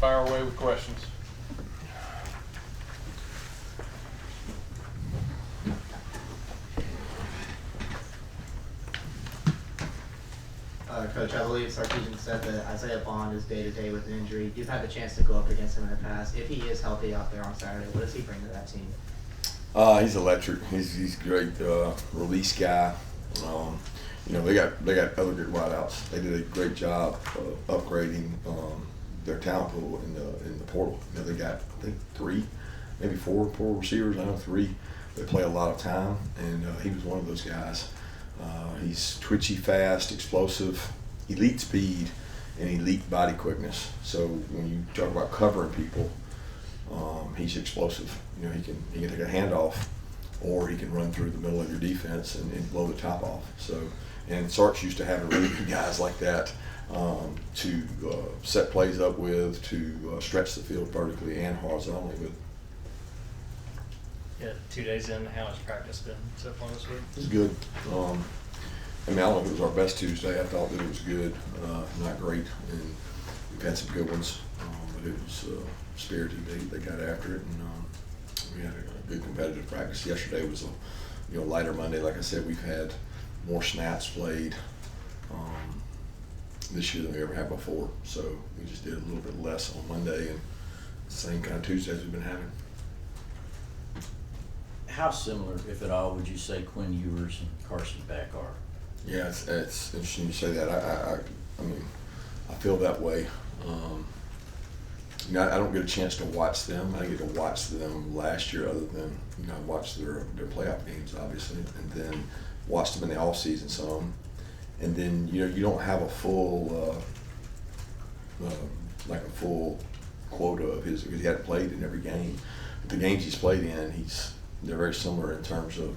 fire away with questions. Coach, I believe Sarkeesian said that Isaiah Bond is day-to-day with an injury. You've had the chance to go up against him in the past. If he is healthy out there on Saturday, what does he bring to that team? He's electric. He's a great release guy. They got other good wideouts. They did a great job upgrading their talent pool in the portal. They got I think 3, maybe 4 receivers. I know 3. They play a lot of time, and he was one of those guys. He's twitchy, fast, explosive, elite speed, and elite body quickness. So when you talk about covering people, he's explosive. He can take a handoff, or he can run through the middle of your defense and blow the top off. So, and Sark's used to having really good guys like that to set plays up with, to stretch the field vertically and horizontally with. Yeah, 2 days in, how has practice been so far this week? It's good. I don't know if it was our best Tuesday. I thought that it was good, not great, and we've had some good ones, but it was spirited. They got after it, and we had a good competitive practice. Yesterday was a lighter Monday. Like I said, we've had more snaps played this year than we ever have before. So we just did a little bit less on Monday, and the same kind of Tuesdays we've been having. How similar, if at all, would you say Quinn Ewers and Carson Beck are? Yeah, it's interesting you say that. I mean, I feel that way. I don't get a chance to watch them. I didn't get to watch them last year, other than I watched their playoff games, obviously, and then watched them in the off season some. And then you don't have a full full quota of his, because he hadn't played in every game. But the games he's played in, they're very similar in terms of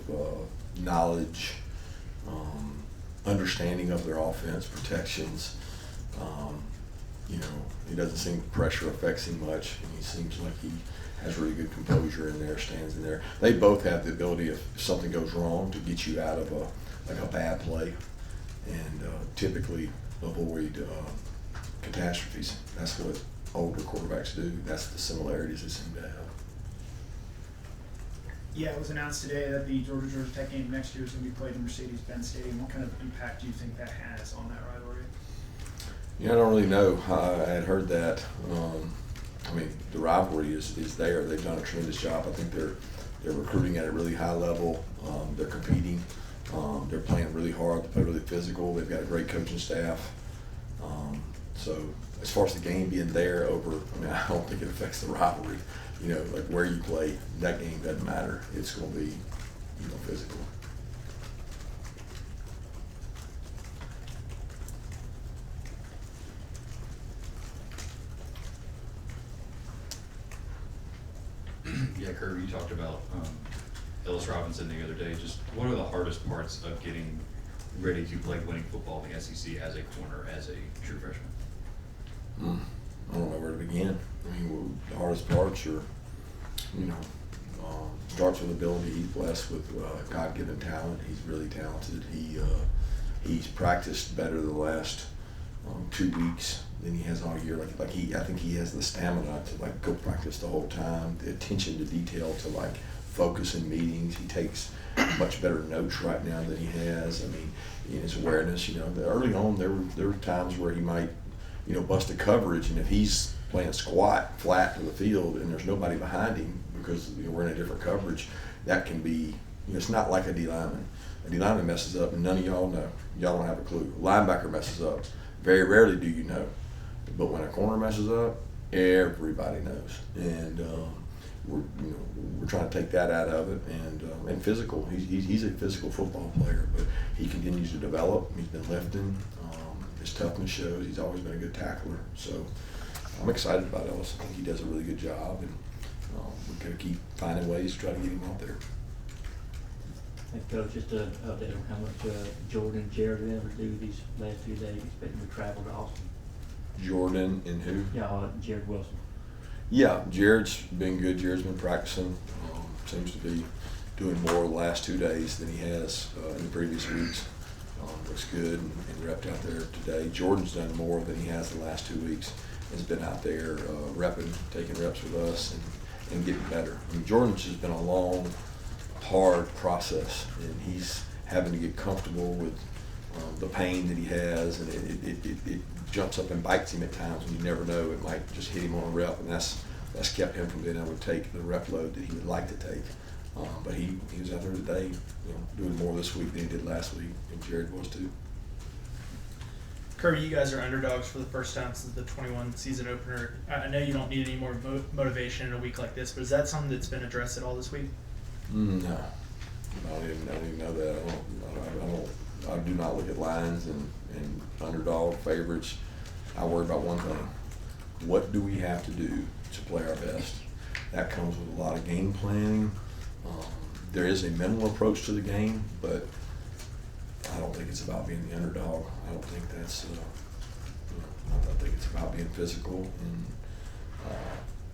knowledge, understanding of their offense, protections. He doesn't seem pressure affects him much, and he seems like he has really good composure in there, stands in there. They both have the ability, if something goes wrong, to get you out of a bad play, and typically avoid catastrophes. That's what older quarterbacks do. That's the similarities they seem to have. Yeah, it was announced today that the Georgia Tech game next year is going to be played in Mercedes-Benz Stadium. What kind of impact do you think that has on that rivalry? I don't really know. I had heard that. The rivalry is there. They've done a tremendous job. I think they're recruiting at a really high level. They're competing. They're playing really hard. They play really physical. They've got a great coaching staff. So as far as the game being there over, I don't think it affects the rivalry. Like where you play, that game doesn't matter. It's going to be, physical. Yeah, Kirby, you talked about Ellis Robinson the other day. Just what are the hardest parts of getting ready to play winning football in the SEC as a corner, as a true freshman? I don't know where to begin. The hardest parts are, starts with ability. He's blessed with God-given talent. He's really talented. He's practiced better the last 2 weeks than he has all year. I think he has the stamina to go practice the whole time. The attention to detail to focus in meetings. He takes much better notes right now than he has. In his awareness. Early on there were times where he might bust a coverage, and if he's playing squat flat to the field and there's nobody behind him because we're in a different coverage, that can be, it's not like a D lineman. A D lineman messes up and none of y'all know. Y'all don't have a clue. Linebacker messes up. Very rarely do you know. But when a corner messes up, everybody knows. And we're trying to take that out of it. And physical. He's a physical football player, but he continues to develop. He's been lifting. His toughness shows. He's always been a good tackler. So I'm excited about Ellis. I think he does a really good job, and we're going to keep finding ways to try to get him out there. Hey, Coach, just an update on how much Jordan and Jared will ever do these last 2 days, expecting to travel to Austin. Jordan and who? Yeah, Jared Wilson. Yeah, Jared's been good. Jared's been practicing. Seems to be doing more the last 2 days than he has in the previous weeks. Looks good and repped out there today. Jordan's done more than he has the last 2 weeks. has been out there repping, taking reps with us, and getting better. I mean, Jordan's has been a long, hard process, and he's having to get comfortable with the pain that he has, and it jumps up and bites him at times when you never know. It might just hit him on a rep, and that's kept him from being able to take the rep load that he would like to take. But he was out there today, doing more this week than he did last week, and Jared was too. Kirby, you guys are underdogs for the first time since the 21 season opener. I know you don't need any more motivation in a week like this, but is that something that's been addressed at all this week? No, I didn't know that. I do not look at lines and underdog favorites. I worry about one thing: what do we have to do to play our best? That comes with a lot of game planning. There is a mental approach to the game, but I don't think it's about being the underdog. I don't think that's. I think it's about being physical and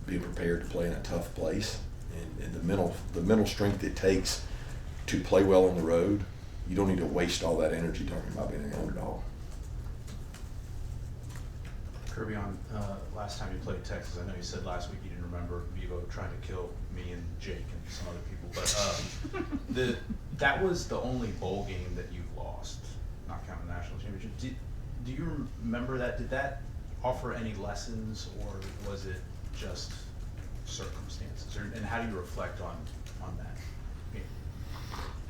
being prepared to play in a tough place, and the mental strength it takes to play well on the road. You don't need to waste all that energy talking about being an underdog. Kirby, on last time you played Texas, I know you said last week you didn't remember Vivo trying to kill me and Jake and some other people, but that was the only bowl game that you lost, not counting the national championship. Do you remember that? Did that offer any lessons, or was it just circumstances? And how do you reflect on that game?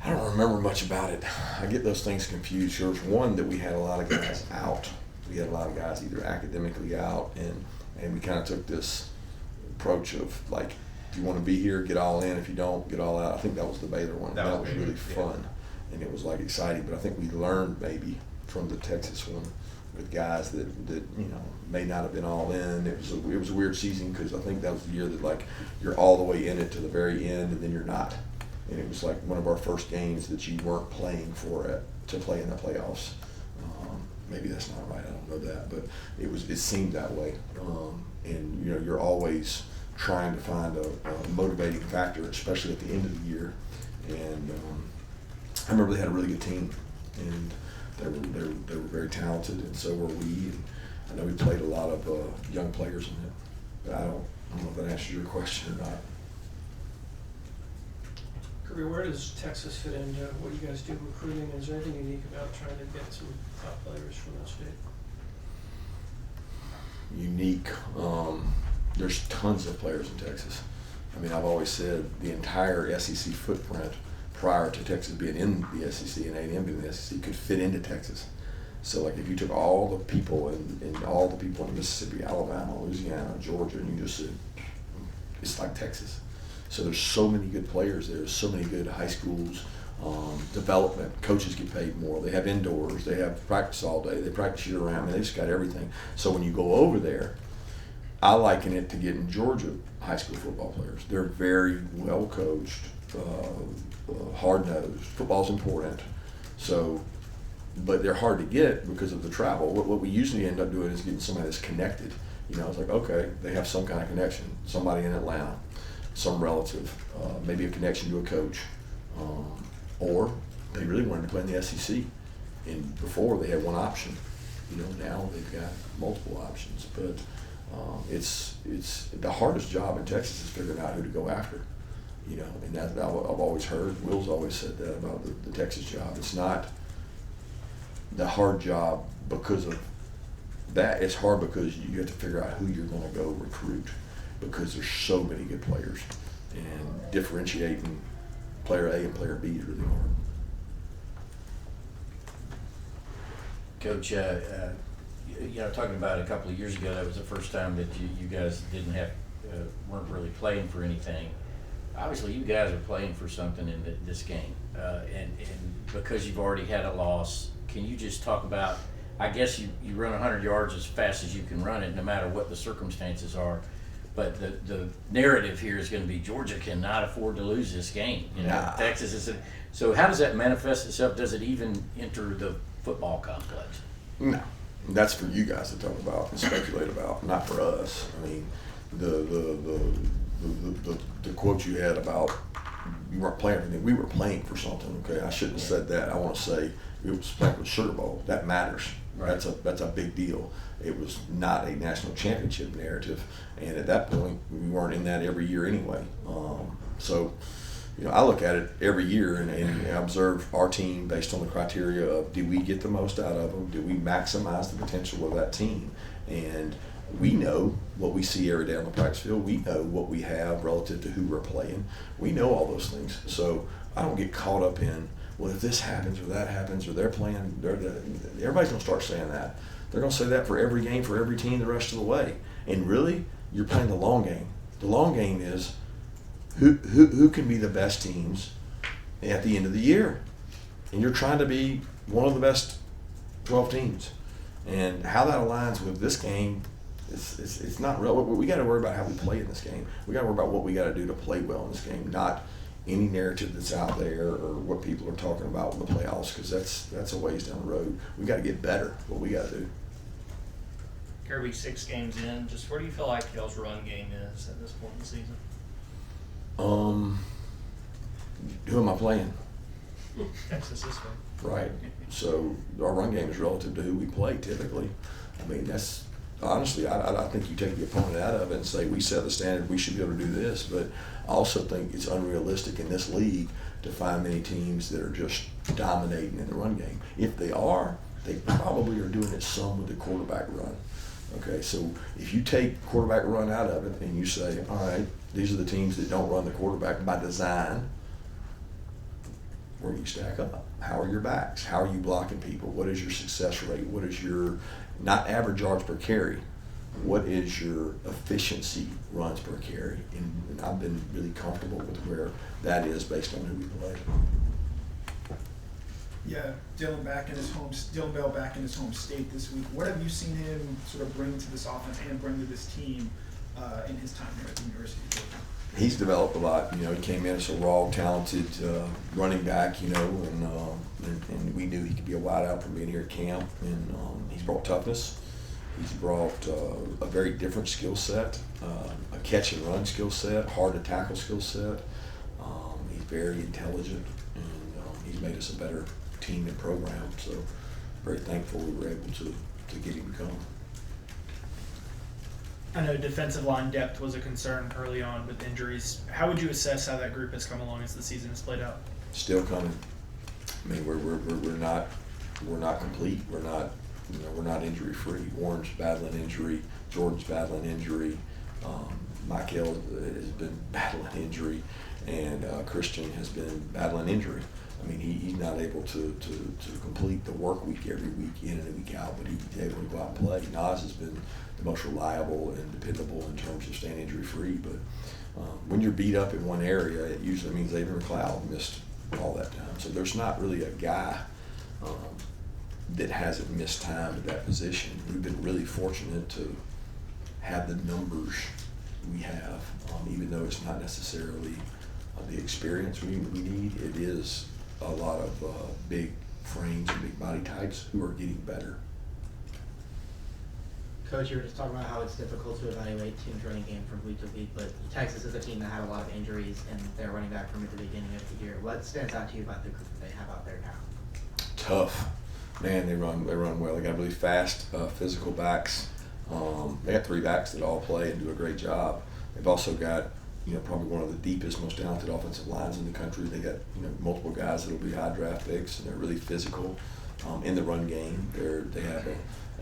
I don't remember much about it. I get those things confused. There was one that we had a lot of guys out. We had a lot of guys either academically out, and we kind of took this approach of like, if you want to be here, get all in. If you don't, get all out. I think that was the Baylor one. That was really fun, and it was like exciting. But I think we learned maybe from the Texas one with guys that may not have been all in. It was a weird season because I think that was the year that like you're all the way in it to the very end, and then you're not. And it was like one of our first games that you weren't playing for it to play in the playoffs. Maybe that's not right. I don't know that, but it seemed that way. And you're always trying to find a motivating factor, especially at the end of the year. And I remember they had a really good team, and they were very talented, and so were we. And I know we played a lot of young players in it, but I don't know if that answers your question or not. Kirby, where does Texas fit into what you guys do recruiting? Is there anything unique about trying to get some top players from that state? Unique. There's tons of players in Texas. I mean, I've always said the entire SEC footprint prior to Texas being in the SEC and A&M being in the SEC could fit into Texas. So like if you took all the people and all the people in Mississippi, Alabama, Louisiana, Georgia, and you just said, it's like Texas. So there's so many good players there, so many good high schools, development, coaches get paid more, they have indoors, they have practice all day, they practice year round, they just got everything. So when you go over there, I liken it to getting Georgia high school football players. They're very well coached, hard-nosed, football's important. So, but they're hard to get because of the travel. What we usually end up doing is getting somebody that's connected. It's like, okay, they have some kind of connection, somebody in Atlanta, some relative, maybe a connection to a coach, or they really wanted to play in the SEC. And before they had one option, now they've got multiple options. But it's the hardest job in Texas is figuring out who to go after. And that I've always heard. Will's always said that about the Texas job. It's not the hard job because of that. It's hard because you have to figure out who you're going to go recruit, because there's so many good players, and differentiating player A and player B is really hard. Coach, talking about a couple of years ago, that was the first time that you guys weren't really playing for anything. Obviously, you guys are playing for something in this game, and because you've already had a loss, can you just talk about? I guess you run 100 yards as fast as you can run it, no matter what the circumstances are. But the narrative here is going to be Georgia cannot afford to lose this game. Texas is. So how does that manifest itself? Does it even enter the football complex? No, that's for you guys to talk about and speculate about, not for us. I mean, the quote you had about you weren't playing for anything. We were playing for something. Okay, I shouldn't have said that. I want to say we were playing for the Sugar Bowl. That matters. Right. That's a big deal. It was not a national championship narrative, and at that point, we weren't in that every year anyway. So, I look at it every year and observe our team based on the criteria of, do we get the most out of them? Do we maximize the potential of that team? And we know what we see every day on the practice field. We know what we have relative to who we're playing. We know all those things. So I don't get caught up in, well, if this happens or that happens or they're playing, everybody's going to start saying that. They're going to say that for every game, for every team the rest of the way. And really, you're playing the long game. The long game is who can be the best teams at the end of the year. And you're trying to be one of the best 12 teams. And how that aligns with this game, it's not real. We got to worry about how we play in this game. We got to worry about what we got to do to play well in this game, not any narrative that's out there or what people are talking about in the playoffs, because that's a ways down the road. We got to get better. What we got to do. Kirby, 6 games in, just where do you feel like y'all's run game is at this point in the season? Who am I playing? Texas this way. Right. So our run game is relative to who we play typically. I mean, that's honestly, I think you take the opponent out of it and say, we set the standard, we should be able to do this. But I also think it's unrealistic in this league to find many teams that are just dominating in the run game. If they are, they probably are doing it some with the quarterback run. Okay, so if you take quarterback run out of it and you say, all right, these are the teams that don't run the quarterback by design, where do you stack up? How are your backs? How are you blocking people? What is your success rate? What is your, not average yards per carry, what is your efficiency runs per carry? And I've been really comfortable with where that is based on who we play. Yeah, Dylan Bell back in his home state this week. What have you seen him sort of bring to this offense and bring to this team in his time here at the University of Georgia? He's developed a lot. He came in as a raw, talented running back, and we knew he could be a wideout from being here at camp. And he's brought toughness. He's brought a very different skill set, a catch and run skill set, hard to tackle skill set. He's very intelligent, and he's made us a better team and program. So very thankful we were able to get him to come. I know defensive line depth was a concern early on with injuries. How would you assess how that group has come along as the season has played out? Still coming. I mean, we're not complete. We're not injury free. Warren's battling injury. Jordan's battling injury. Michael has been battling injury, and Christian has been battling injury. I mean, he's not able to complete the work week every week in and week out, but he's able to go out and play. Nas has been the most reliable and dependable in terms of staying injury free. But when you're beat up in one area, it usually means Xavier McLeod missed all that time. So there's not really a guy that hasn't missed time at that position. We've been really fortunate to have the numbers we have, even though it's not necessarily the experience we need. It is a lot of big frames and big body types who are getting better. Coach, you were just talking about how it's difficult to evaluate teams' running game from week to week, but Texas is a team that had a lot of injuries and they're running back from at the beginning of the year. What stands out to you about the group that they have out there now? Tough. Man, they run well. They got really fast, physical backs. They got 3 backs that all play and do a great job. They've also got, probably one of the deepest, most talented offensive lines in the country. They got, multiple guys that'll be high draft picks, and they're really physical in the run game. They have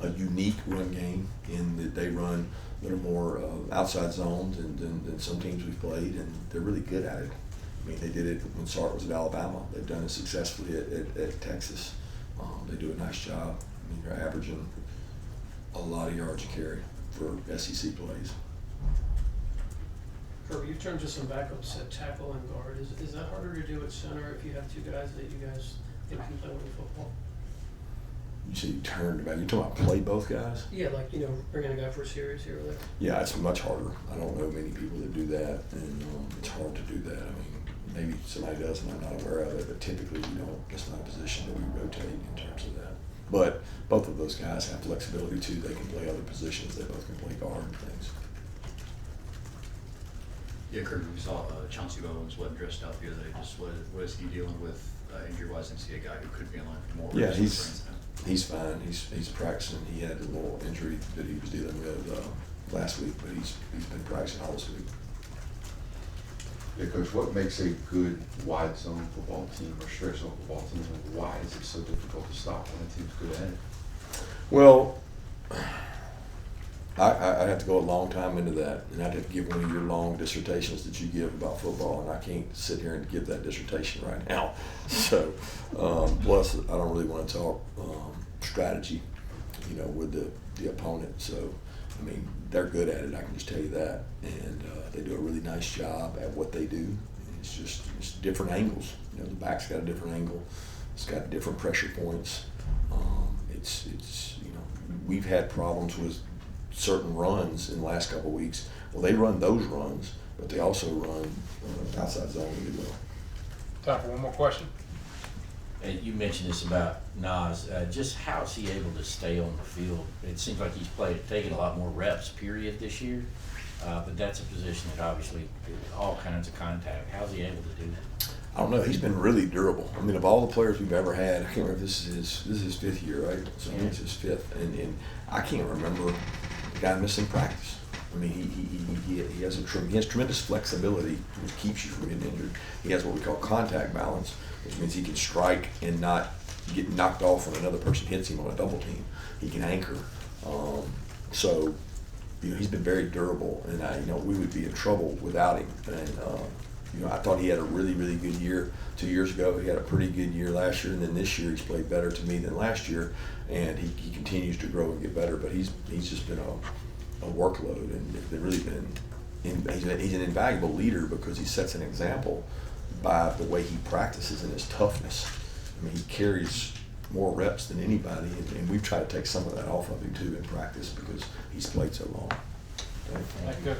a unique run game in that they run a little more outside zones than some teams we've played, and they're really good at it. I mean, they did it when Sark was at Alabama. They've done it successfully at Texas. They do a nice job. I mean, they're averaging a lot of yards a carry for SEC plays. Kirby, you've turned to some backups at tackle and guard. Is that harder to do at center if you have 2 guys that you guys think can play winning football? You say you turned back. You talking about play both guys? Yeah, like, bringing a guy for a series here or there. Yeah, it's much harder. I don't know many people that do that, and it's hard to do that. I mean, maybe somebody does and I'm not aware of it, but typically we don't. It's not a position that we rotate in terms of that. But both of those guys have flexibility too. They can play other positions. They both can play guard and things. Yeah, Kirby, we saw Chauncey Owens wasn't dressed out the other day. Just what is he dealing with injury-wise, and see a guy who could be on more. Yeah, reps he's for instance. he's fine. He's practicing. He had a little injury that he was dealing with last week, but he's been practicing all this week. Yeah, Coach, what makes a good wide zone football team or stretch zone football team, and why is it so difficult to stop when a team's good at it? Well, I have to go a long time into that, and I'd have to give one of your long dissertations that you give about football, and I can't sit here and give that dissertation right now. So, plus, I don't really want to talk strategy, with the opponent. So, I mean, they're good at it, I can just tell you that, and they do a really nice job at what they do. It's different angles. The back's got a different angle. It's got different pressure points. We've had problems with certain runs in the last couple of weeks. Well, they run those runs, but they also run outside zone really well. Time for one more question. You mentioned this about Nas. Just how is he able to stay on the field? It seems like he's taking a lot more reps, period, this year. But that's a position that obviously all kinds of contact. How's he able to do that? I don't know. He's been really durable. I mean, of all the players we've ever had, I can't remember if this is his fifth year, right? So I think it's his fifth, and I can't remember the guy missing practice. I mean, he has tremendous flexibility, which keeps you from getting injured. He has what we call contact balance, which means he can strike and not get knocked off when another person hits him on a double team. He can anchor. So, he's been very durable, and we would be in trouble without him. And I thought he had a really, really good year 2 years ago. He had a pretty good year last year, and then this year he's played better to me than last year, and he continues to grow and get better. But he's just been a workload, and it's really been. He's an invaluable leader because he sets an example by the way he practices and his toughness. I mean, he carries more reps than anybody, and we've tried to take some of that off of him too in practice because he's played so long. Thank you.